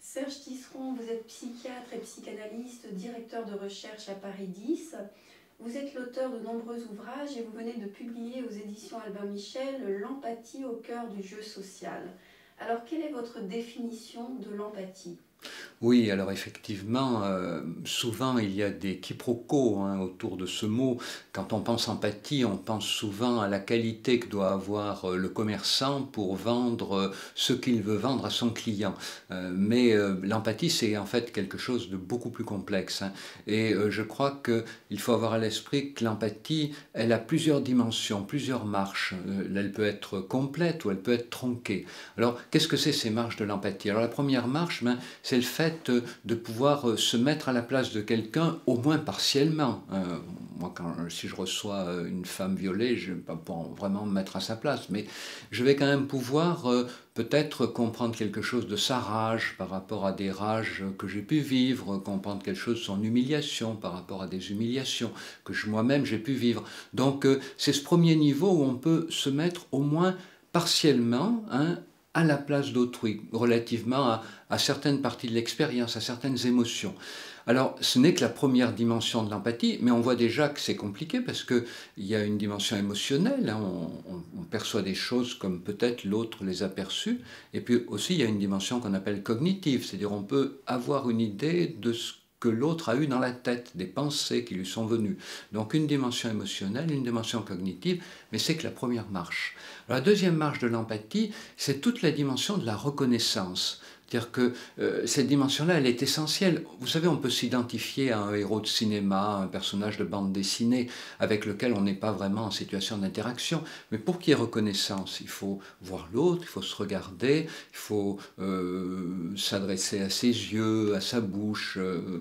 Serge Tisseron, vous êtes psychiatre et psychanalyste, directeur de recherche à Paris 10. Vous êtes l'auteur de nombreux ouvrages et vous venez de publier aux éditions Albin Michel L'empathie au cœur du jeu social. Alors, quelle est votre définition de l'empathie ? Oui, alors effectivement, souvent il y a des quiproquos autour de ce mot. Quand on pense empathie, on pense souvent à la qualité que doit avoir le commerçant pour vendre ce qu'il veut vendre à son client. Mais l'empathie, c'est en fait quelque chose de beaucoup plus complexe. Et je crois qu'il faut avoir à l'esprit que l'empathie, elle a plusieurs dimensions, plusieurs marches. Elle peut être complète ou elle peut être tronquée. Alors, qu'est-ce que c'est ces marches de l'empathie? Alors la première marche, c'est le fait de pouvoir se mettre à la place de quelqu'un, au moins partiellement. Moi, si je reçois une femme violée, je ne vais pas vraiment me mettre à sa place, mais je vais quand même pouvoir peut-être comprendre quelque chose de sa rage par rapport à des rages que j'ai pu vivre, comprendre quelque chose de son humiliation par rapport à des humiliations que moi-même j'ai pu vivre. Donc c'est ce premier niveau où on peut se mettre au moins partiellement à la place d'autrui, relativement à certaines parties de l'expérience, à certaines émotions. Alors, ce n'est que la première dimension de l'empathie, mais on voit déjà que c'est compliqué parce qu'il y a une dimension émotionnelle, on perçoit des choses comme peut-être l'autre les a perçues, et puis aussi il y a une dimension qu'on appelle cognitive, c'est-à-dire on peut avoir une idée de ce que l'autre a eu dans la tête, des pensées qui lui sont venues. Donc une dimension émotionnelle, une dimension cognitive, mais c'est que la première marche. Alors, la deuxième marche de l'empathie, c'est toute la dimension de la reconnaissance. C'est-à-dire que cette dimension-là, elle est essentielle. Vous savez, on peut s'identifier à un héros de cinéma, un personnage de bande dessinée avec lequel on n'est pas vraiment en situation d'interaction. Mais pour qu'il y ait reconnaissance, il faut voir l'autre, il faut se regarder, il faut s'adresser à ses yeux, à sa bouche,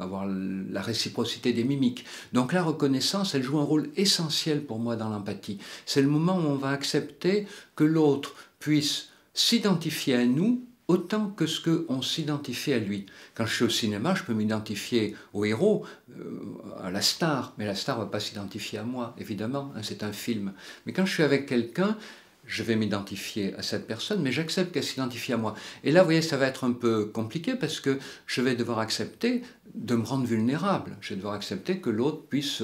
avoir la réciprocité des mimiques. Donc la reconnaissance, elle joue un rôle essentiel pour moi dans l'empathie. C'est le moment où on va accepter que l'autre puisse s'identifier à nous autant que ce qu'on s'identifie à lui. Quand je suis au cinéma, je peux m'identifier au héros, à la star, mais la star ne va pas s'identifier à moi, évidemment, c'est un film. Mais quand je suis avec quelqu'un, je vais m'identifier à cette personne, mais j'accepte qu'elle s'identifie à moi. Et là, vous voyez, ça va être un peu compliqué parce que je vais devoir accepter de me rendre vulnérable. Je vais devoir accepter que l'autre puisse,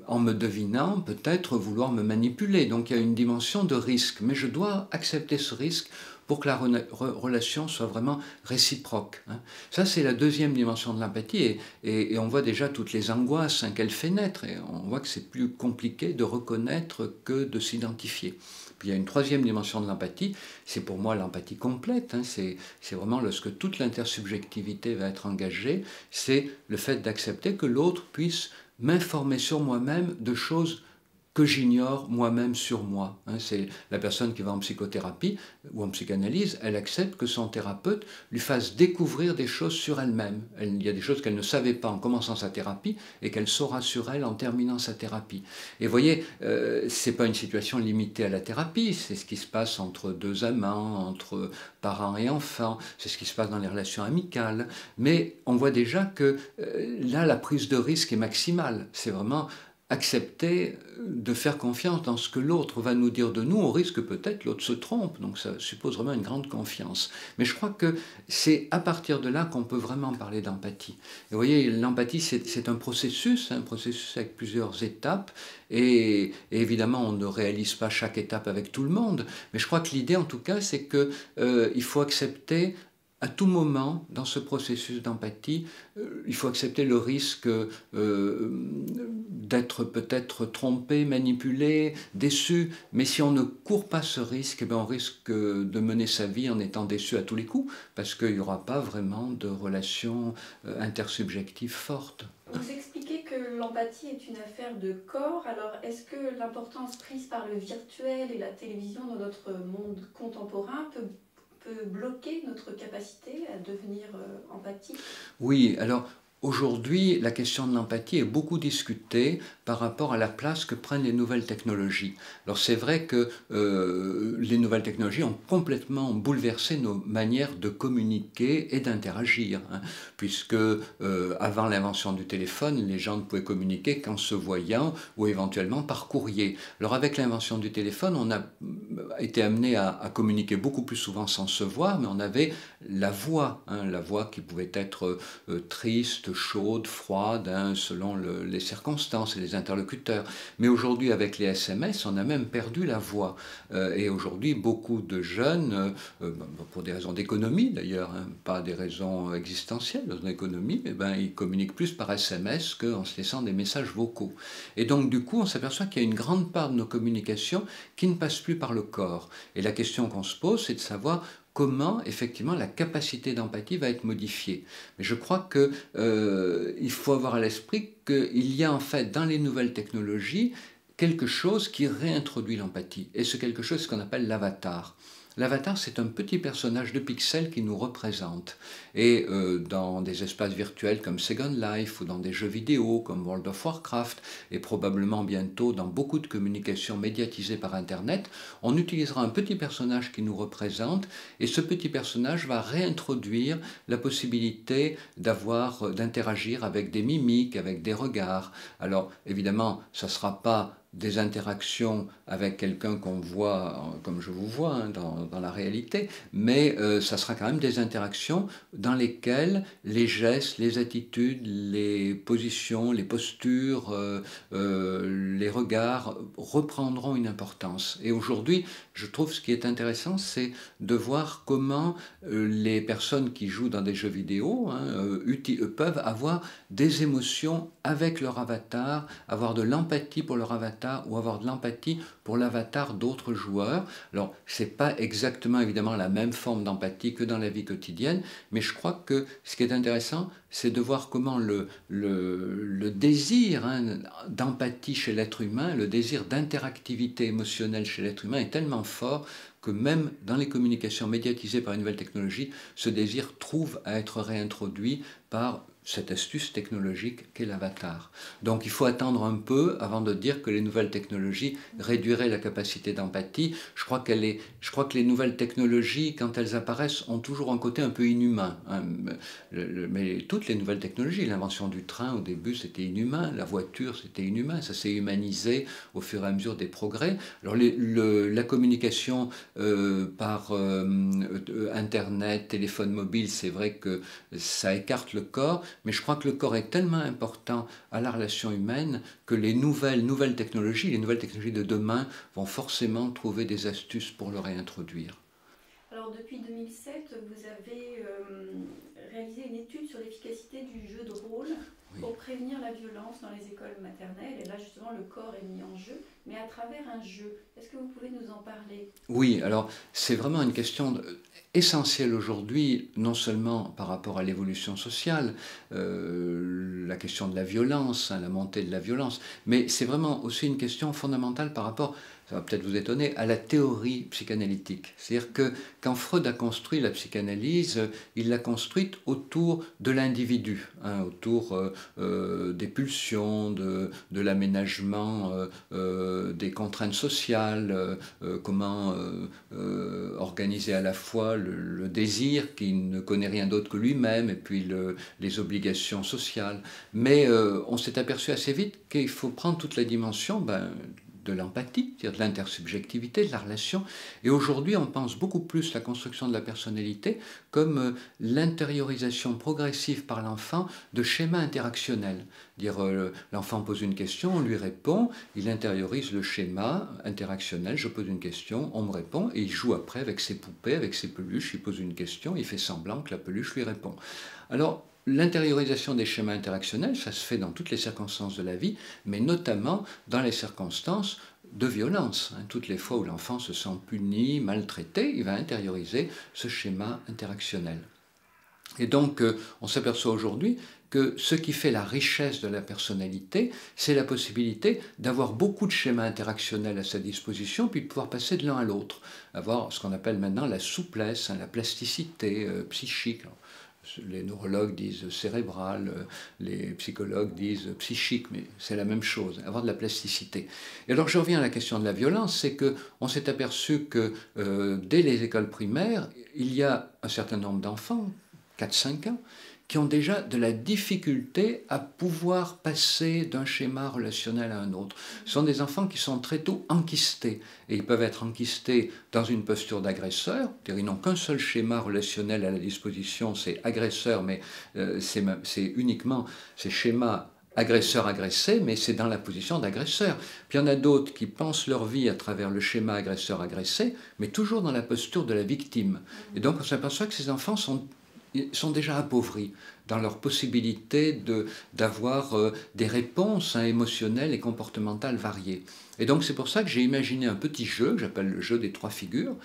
en me devinant, peut-être vouloir me manipuler. Donc il y a une dimension de risque, mais je dois accepter ce risque pour que la relation soit vraiment réciproque. Ça, c'est la deuxième dimension de l'empathie, et on voit déjà toutes les angoisses qu'elle fait naître, et on voit que c'est plus compliqué de reconnaître que de s'identifier. Puis il y a une troisième dimension de l'empathie, c'est pour moi l'empathie complète, c'est vraiment lorsque toute l'intersubjectivité va être engagée, c'est le fait d'accepter que l'autre puisse m'informer sur moi-même de choses que j'ignore moi-même sur moi. C'est la personne qui va en psychothérapie ou en psychanalyse, elle accepte que son thérapeute lui fasse découvrir des choses sur elle-même. Il y a des choses qu'elle ne savait pas en commençant sa thérapie et qu'elle saura sur elle en terminant sa thérapie. Et vous voyez, ce n'est pas une situation limitée à la thérapie, c'est ce qui se passe entre deux amants, entre parents et enfants, c'est ce qui se passe dans les relations amicales. Mais on voit déjà que là, la prise de risque est maximale. C'est vraiment accepter de faire confiance dans ce que l'autre va nous dire de nous, au risque que peut-être l'autre se trompe, donc ça suppose vraiment une grande confiance. Mais je crois que c'est à partir de là qu'on peut vraiment parler d'empathie. Et vous voyez, l'empathie, c'est un processus avec plusieurs étapes, et évidemment, on ne réalise pas chaque étape avec tout le monde, mais je crois que l'idée, en tout cas, c'est qu'il faut accepter à tout moment, dans ce processus d'empathie, il faut accepter le risque d'être peut-être trompé, manipulé, déçu. Mais si on ne court pas ce risque, on risque de mener sa vie en étant déçu à tous les coups, parce qu'il n'y aura pas vraiment de relation intersubjective forte. Vous expliquez que l'empathie est une affaire de corps. Alors, est-ce que l'importance prise par le virtuel et la télévision dans notre monde contemporain peut bloquer notre capacité à devenir empathique? Oui, alors Aujourd'hui, la question de l'empathie est beaucoup discutée par rapport à la place que prennent les nouvelles technologies. Alors c'est vrai que les nouvelles technologies ont complètement bouleversé nos manières de communiquer et d'interagir, hein, puisque avant l'invention du téléphone, les gens ne pouvaient communiquer qu'en se voyant ou éventuellement par courrier. Alors avec l'invention du téléphone, on a été amené à communiquer beaucoup plus souvent sans se voir, mais on avait la voix qui pouvait être triste, chaude, froide, hein, selon les circonstances et les interlocuteurs. Mais aujourd'hui, avec les SMS, on a même perdu la voix. Et aujourd'hui, beaucoup de jeunes, pour des raisons d'économie d'ailleurs, hein, pas des raisons existentielles, d'économie, eh ben, ils communiquent plus par SMS qu'en se laissant des messages vocaux. Et donc, du coup, on s'aperçoit qu'il y a une grande part de nos communications qui ne passe plus par le corps. Et la question qu'on se pose, c'est de savoir comment effectivement la capacité d'empathie va être modifiée. Mais je crois qu'il faut avoir à l'esprit qu'il y a en fait dans les nouvelles technologies quelque chose qui réintroduit l'empathie. Et ce quelque chose, c'est ce qu'on appelle l'avatar. L'avatar, c'est un petit personnage de pixels qui nous représente. Et dans des espaces virtuels comme Second Life ou dans des jeux vidéo comme World of Warcraft et probablement bientôt dans beaucoup de communications médiatisées par Internet, on utilisera un petit personnage qui nous représente et ce petit personnage va réintroduire la possibilité d'interagir avec des mimiques, avec des regards. Alors évidemment, ça ne sera pas des interactions avec quelqu'un qu'on voit, comme je vous vois, hein, dans la réalité, mais ça sera quand même des interactions dans lesquelles les gestes, les attitudes, les positions, les postures, les regards reprendront une importance. Et aujourd'hui, je trouve ce qui est intéressant, c'est de voir comment les personnes qui jouent dans des jeux vidéo hein, peuvent avoir des émotions avec leur avatar, avoir de l'empathie pour leur avatar, ou avoir de l'empathie pour l'avatar d'autres joueurs. Alors, ce n'est pas exactement évidemment la même forme d'empathie que dans la vie quotidienne, mais je crois que ce qui est intéressant, c'est de voir comment le désir hein, d'empathie chez l'être humain, le désir d'interactivité émotionnelle chez l'être humain est tellement fort que même dans les communications médiatisées par une nouvelle technologie, ce désir trouve à être réintroduit par cette astuce technologique qu'est l'avatar. Donc il faut attendre un peu avant de dire que les nouvelles technologies réduiraient la capacité d'empathie. Je crois que les nouvelles technologies, quand elles apparaissent, ont toujours un côté un peu inhumain. Hein. Mais toutes les nouvelles technologies, l'invention du train au début c'était inhumain, la voiture c'était inhumain, ça s'est humanisé au fur et à mesure des progrès. Alors la communication par Internet, téléphone mobile, c'est vrai que ça écarte le corps, mais je crois que le corps est tellement important à la relation humaine que les nouvelles technologies de demain vont forcément trouver des astuces pour le réintroduire. Alors depuis 2007, vous avez réalisé une étude sur l'efficacité du jeu de rôle pour prévenir la violence dans les écoles maternelles. Et là, justement, le corps est mis en jeu, mais à travers un jeu. Est-ce que vous pouvez nous en parler? Oui, alors c'est vraiment une question essentielle aujourd'hui, non seulement par rapport à l'évolution sociale, la question de la violence, hein, la montée de la violence, mais c'est vraiment aussi une question fondamentale par rapport, ça va peut-être vous étonner, à la théorie psychanalytique. C'est-à-dire que quand Freud a construit la psychanalyse, il l'a construite autour de l'individu, hein, autour des pulsions, de l'aménagement des contraintes sociales, comment organiser à la fois le désir qui ne connaît rien d'autre que lui-même et puis les obligations sociales. Mais on s'est aperçu assez vite qu'il faut prendre toute la dimension de l'empathie, c'est-à-dire de l'intersubjectivité, de la relation. Et aujourd'hui, on pense beaucoup plus la construction de la personnalité comme l'intériorisation progressive par l'enfant de schémas interactionnels. Dire l'enfant pose une question, on lui répond, il intériorise le schéma interactionnel, je pose une question, on me répond, et il joue après avec ses poupées, avec ses peluches, il pose une question, il fait semblant que la peluche lui répond. Alors, l'intériorisation des schémas interactionnels, ça se fait dans toutes les circonstances de la vie, mais notamment dans les circonstances de violence. Hein. Toutes les fois où l'enfant se sent puni, maltraité, il va intérioriser ce schéma interactionnel. Et donc, on s'aperçoit aujourd'hui que ce qui fait la richesse de la personnalité, c'est la possibilité d'avoir beaucoup de schémas interactionnels à sa disposition, puis de pouvoir passer de l'un à l'autre, avoir ce qu'on appelle maintenant la souplesse, hein, la plasticité psychique. Les neurologues disent cérébral, les psychologues disent psychique, mais c'est la même chose, avoir de la plasticité. Et alors je reviens à la question de la violence, c'est qu'on s'est aperçu que dès les écoles primaires, il y a un certain nombre d'enfants, 4-5 ans, qui ont déjà de la difficulté à pouvoir passer d'un schéma relationnel à un autre. Ce sont des enfants qui sont très tôt enquistés, et ils peuvent être enquistés dans une posture d'agresseur, c'est-à-dire ils n'ont qu'un seul schéma relationnel à la disposition, c'est agresseur, mais c'est uniquement ces schémas agresseur-agressé, mais c'est dans la position d'agresseur. Puis il y en a d'autres qui pensent leur vie à travers le schéma agresseur-agressé, mais toujours dans la posture de la victime. Et donc on s'aperçoit que ces enfants sont déjà appauvris dans leur possibilité d'avoir des réponses émotionnelles et comportementales variées. Et donc c'est pour ça que j'ai imaginé un petit jeu, que j'appelle le jeu des 3 figures.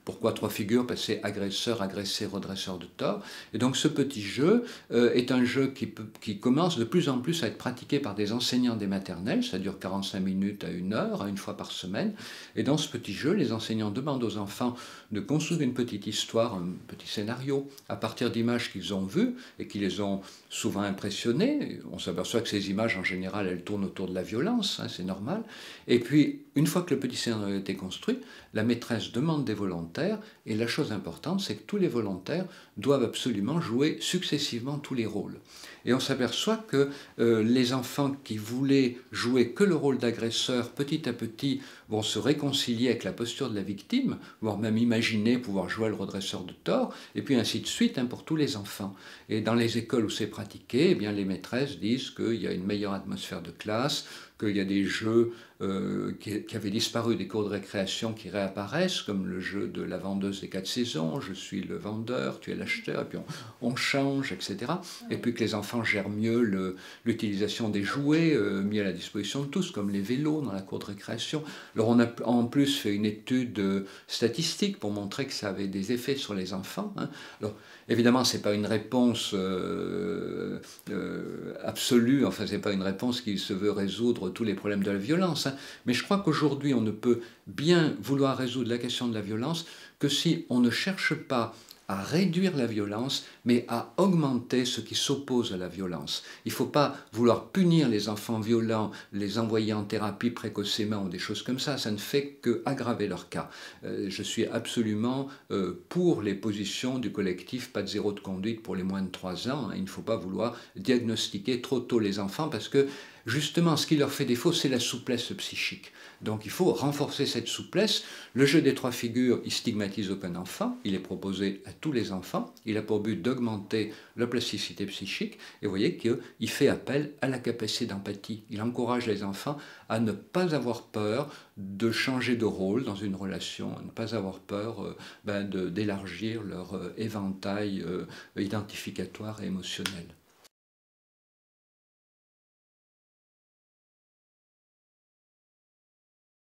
Pourquoi 3 figures? Parce que c'est agresseur, agressé, redresseur de tort. Et donc ce petit jeu est un jeu qui commence de plus en plus à être pratiqué par des enseignants des maternelles. Ça dure 45 minutes à 1 heure, une fois par semaine. Et dans ce petit jeu, les enseignants demandent aux enfants de construire une petite histoire, un petit scénario, à partir d'images qu'ils ont vues et qui les ont souvent impressionnés. On s'aperçoit que ces images, en général, elles tournent autour de la violence, c'est normal. Et puis, une fois que le petit scénario a été construit, la maîtresse demande des volontaires, et la chose importante, c'est que tous les volontaires doivent absolument jouer successivement tous les rôles. Et on s'aperçoit que les enfants qui voulaient jouer que le rôle d'agresseur, petit à petit, vont se réconcilier avec la posture de la victime, voire même imaginer pouvoir jouer le redresseur de tort, et puis ainsi de suite pour tous les enfants. Et dans les écoles où c'est pratiqué, eh bien, les maîtresses disent qu'il y a une meilleure atmosphère de classe, qu'il y a des jeux qui avaient disparu des cours de récréation qui réapparaissent, comme le jeu de la vendeuse des 4 saisons, je suis le vendeur, tu es l'acheteur, et puis on change, etc. Et puis que les enfants gèrent mieux l'utilisation des jouets mis à la disposition de tous, comme les vélos dans la cour de récréation. Alors on a en plus fait une étude statistique pour montrer que ça avait des effets sur les enfants. Alors évidemment, ce n'est pas une réponse absolue, enfin, ce n'est pas une réponse qui se veut résoudre tous les problèmes de la violence, mais je crois qu'aujourd'hui, on ne peut bien vouloir résoudre la question de la violence que si on ne cherche pas à réduire la violence, mais à augmenter ce qui s'oppose à la violence. Il ne faut pas vouloir punir les enfants violents, les envoyer en thérapie précocement ou des choses comme ça ne fait qu'aggraver leur cas. Je suis absolument pour les positions du collectif Pas de zéro de conduite pour les moins de 3 ans. Il ne faut pas vouloir diagnostiquer trop tôt les enfants parce que justement, ce qui leur fait défaut, c'est la souplesse psychique. Donc il faut renforcer cette souplesse. Le jeu des 3 figures, il stigmatise aucun enfant, il est proposé à tous les enfants, il a pour but d'augmenter la plasticité psychique, et vous voyez qu'il fait appel à la capacité d'empathie. Il encourage les enfants à ne pas avoir peur de changer de rôle dans une relation, à ne pas avoir peur d'élargir leur éventail identificatoire et émotionnel.